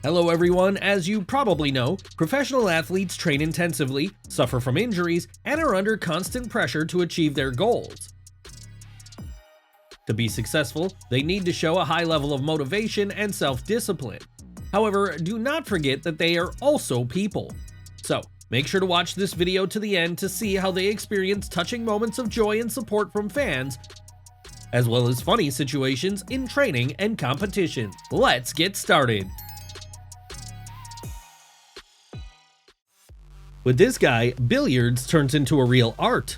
Hello everyone, as you probably know, professional athletes train intensively, suffer from injuries, and are under constant pressure to achieve their goals. To be successful, they need to show a high level of motivation and self-discipline. However, do not forget that they are also people. So, make sure to watch this video to the end to see how they experience touching moments of joy and support from fans, as well as funny situations in training and competition. Let's get started! With this guy, billiards turns into a real art.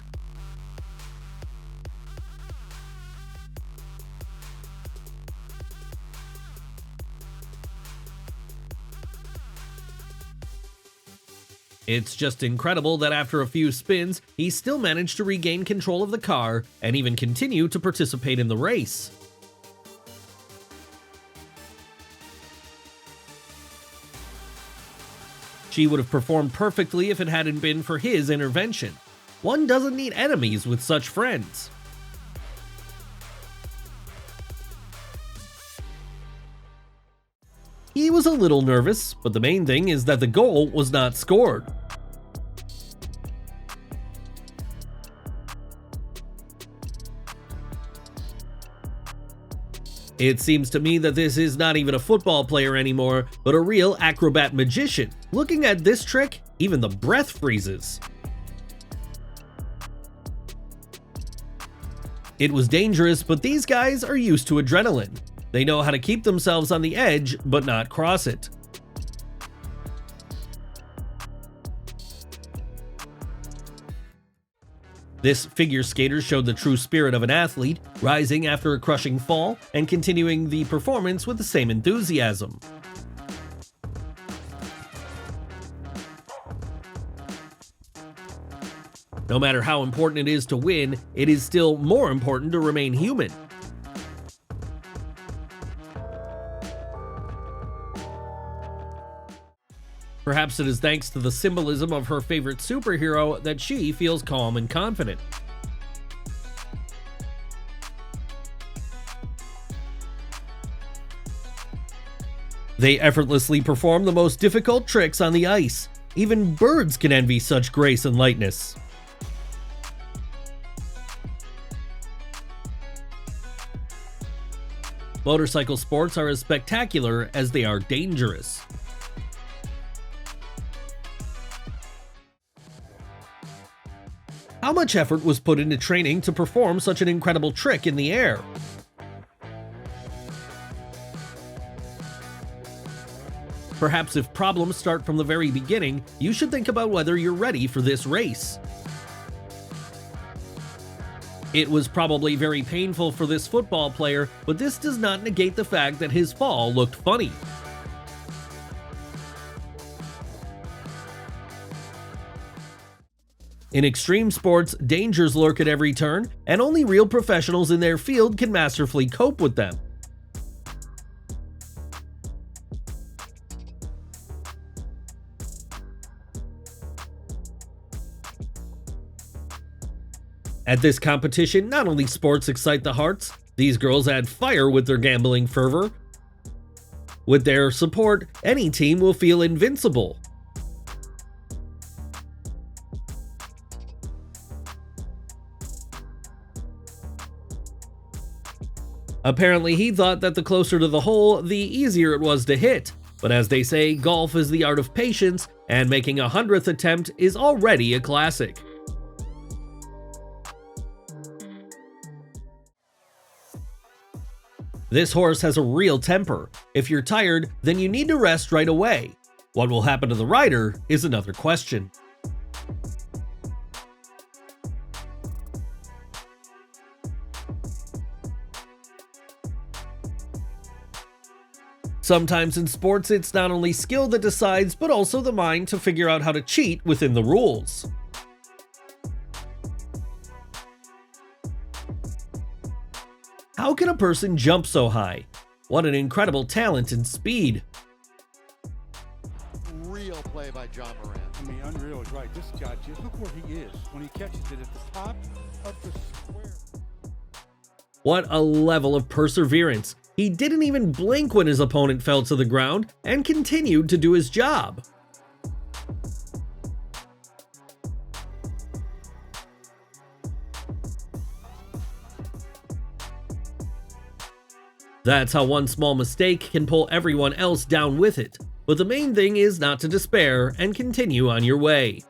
It's just incredible that after a few spins, he still managed to regain control of the car and even continue to participate in the race. She would have performed perfectly if it hadn't been for his intervention. One doesn't need enemies with such friends. He was a little nervous, but the main thing is that the goal was not scored. It seems to me that this is not even a football player anymore, but a real acrobat magician. Looking at this trick, even the breath freezes. It was dangerous, but these guys are used to adrenaline. They know how to keep themselves on the edge, but not cross it. This figure skater showed the true spirit of an athlete, rising after a crushing fall and continuing the performance with the same enthusiasm. No matter how important it is to win, it is still more important to remain human. Perhaps it is thanks to the symbolism of her favorite superhero that she feels calm and confident. They effortlessly perform the most difficult tricks on the ice. Even birds can envy such grace and lightness. Motorcycle sports are as spectacular as they are dangerous. How much effort was put into training to perform such an incredible trick in the air? Perhaps if problems start from the very beginning, you should think about whether you're ready for this race. It was probably very painful for this football player, but this does not negate the fact that his fall looked funny. In extreme sports, dangers lurk at every turn, and only real professionals in their field can masterfully cope with them. At this competition, not only sports excite the hearts, these girls add fire with their gambling fervor. With their support, any team will feel invincible. Apparently, he thought that the closer to the hole, the easier it was to hit. But as they say, golf is the art of patience, and making a 100th attempt is already a classic. This horse has a real temper. If you're tired, then you need to rest right away. What will happen to the rider is another question. Sometimes in sports, it's not only skill that decides, but also the mind to figure out how to cheat within the rules. How can a person jump so high? What an incredible talent and speed. Real play by John Moran. I mean, unreal is right. This guy, just look where he is when he catches it at the top of the square. What a level of perseverance. He didn't even blink when his opponent fell to the ground and continued to do his job. That's how one small mistake can pull everyone else down with it, but the main thing is not to despair and continue on your way.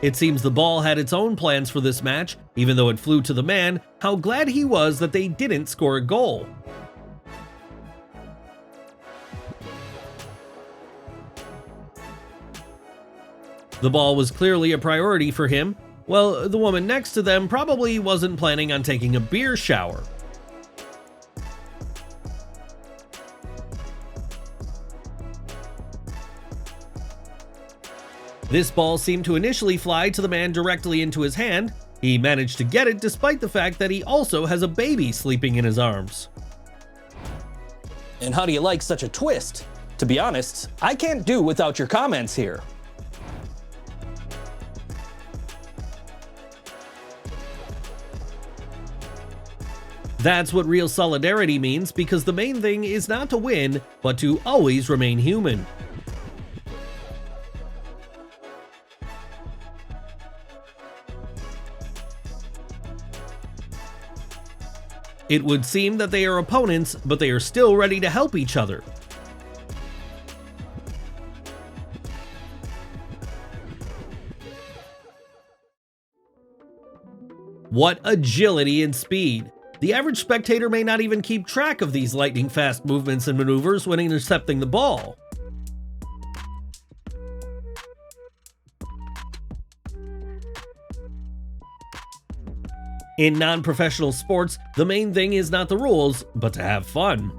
It seems the ball had its own plans for this match. Even though it flew to the man, how glad he was that they didn't score a goal. The ball was clearly a priority for him. Well, the woman next to them probably wasn't planning on taking a beer shower. This ball seemed to initially fly to the man directly into his hand. He managed to get it despite the fact that he also has a baby sleeping in his arms. And how do you like such a twist? To be honest, I can't do without your comments here. That's what real solidarity means, because the main thing is not to win, but to always remain human. It would seem that they are opponents, but they are still ready to help each other. What agility and speed! The average spectator may not even keep track of these lightning-fast movements and maneuvers when intercepting the ball. In non-professional sports, the main thing is not the rules, but to have fun.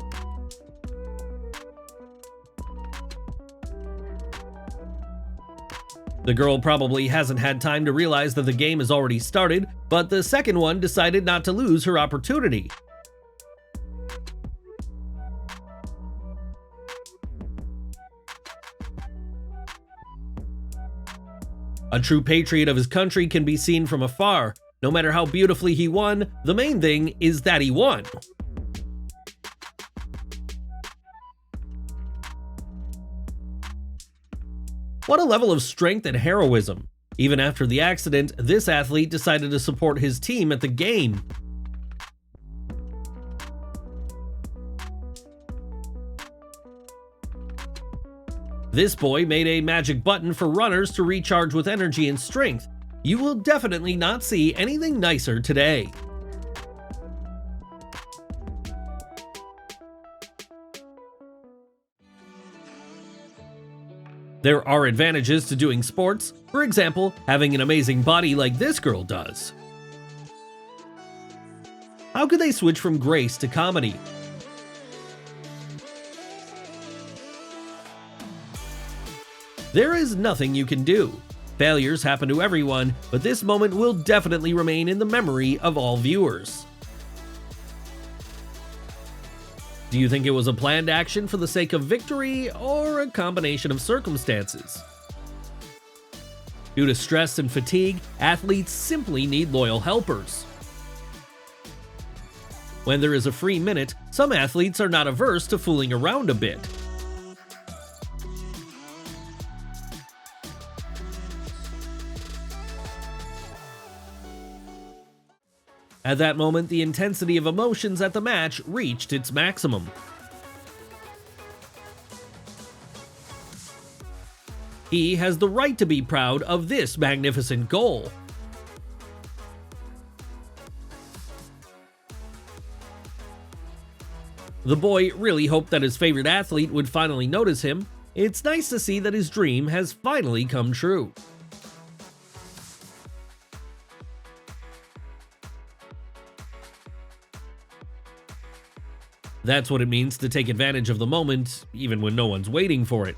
The girl probably hasn't had time to realize that the game has already started, but the second one decided not to lose her opportunity. A true patriot of his country can be seen from afar. No matter how beautifully he won, the main thing is that he won. What a level of strength and heroism. Even after the accident, this athlete decided to support his team at the game. This boy made a magic button for runners to recharge with energy and strength. You will definitely not see anything nicer today. There are advantages to doing sports, for example, having an amazing body like this girl does. How could they switch from grace to comedy? There is nothing you can do. Failures happen to everyone, but this moment will definitely remain in the memory of all viewers. Do you think it was a planned action for the sake of victory, or a combination of circumstances? Due to stress and fatigue, athletes simply need loyal helpers. When there is a free minute, some athletes are not averse to fooling around a bit. At that moment, the intensity of emotions at the match reached its maximum. He has the right to be proud of this magnificent goal. The boy really hoped that his favorite athlete would finally notice him. It's nice to see that his dream has finally come true. That's what it means to take advantage of the moment, even when no one's waiting for it.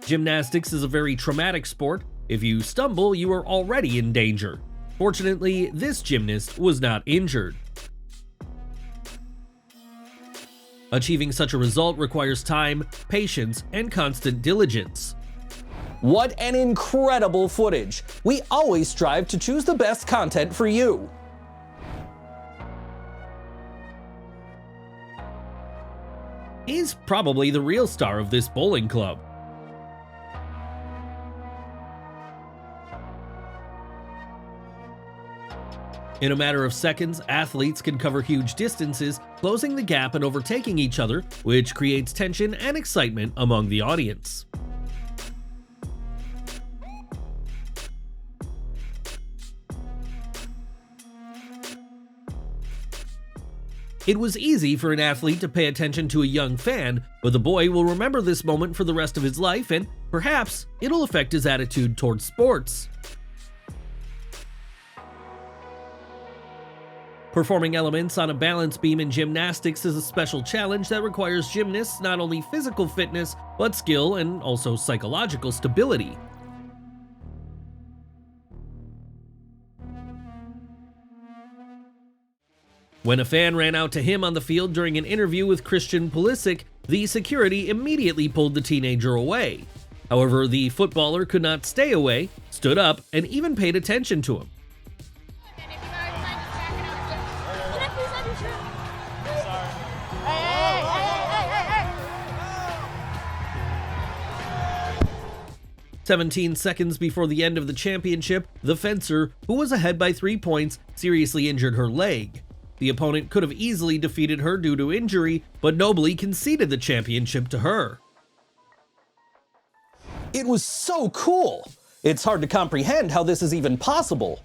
Gymnastics is a very traumatic sport. If you stumble, you are already in danger. Fortunately, this gymnast was not injured. Achieving such a result requires time, patience, and constant diligence. What an incredible footage! We always strive to choose the best content for you. He's probably the real star of this bowling club. In a matter of seconds, athletes can cover huge distances, closing the gap and overtaking each other, which creates tension and excitement among the audience. It was easy for an athlete to pay attention to a young fan, but the boy will remember this moment for the rest of his life, and perhaps it'll affect his attitude towards sports. Performing elements on a balance beam in gymnastics is a special challenge that requires gymnasts not only physical fitness, but skill and also psychological stability. When a fan ran out to him on the field during an interview with Christian Pulisic, the security immediately pulled the teenager away. However, the footballer could not stay away, stood up, and even paid attention to him. 17 seconds before the end of the championship, the fencer, who was ahead by 3 points, seriously injured her leg. The opponent could have easily defeated her due to injury, but nobly conceded the championship to her. It was so cool! It's hard to comprehend how this is even possible.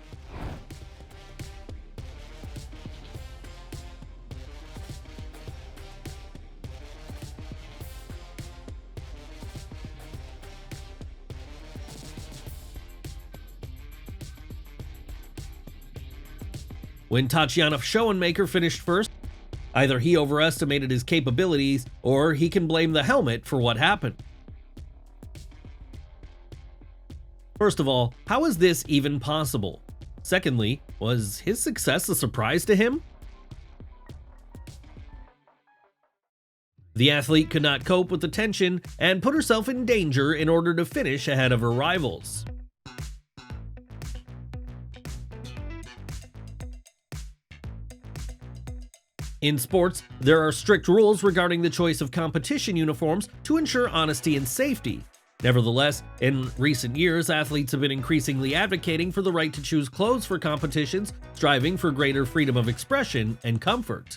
When Tatiana Schoenmaker finished first, either he overestimated his capabilities or he can blame the helmet for what happened. First of all, how is this even possible? Secondly, was his success a surprise to him? The athlete could not cope with the tension and put herself in danger in order to finish ahead of her rivals. In sports, there are strict rules regarding the choice of competition uniforms to ensure honesty and safety. Nevertheless, in recent years, athletes have been increasingly advocating for the right to choose clothes for competitions, striving for greater freedom of expression and comfort.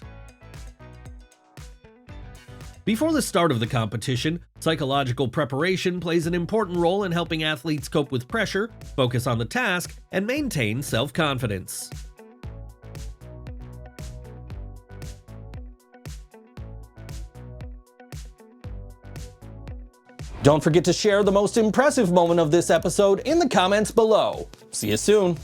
Before the start of the competition, psychological preparation plays an important role in helping athletes cope with pressure, focus on the task, and maintain self-confidence. Don't forget to share the most impressive moment of this episode in the comments below. See you soon.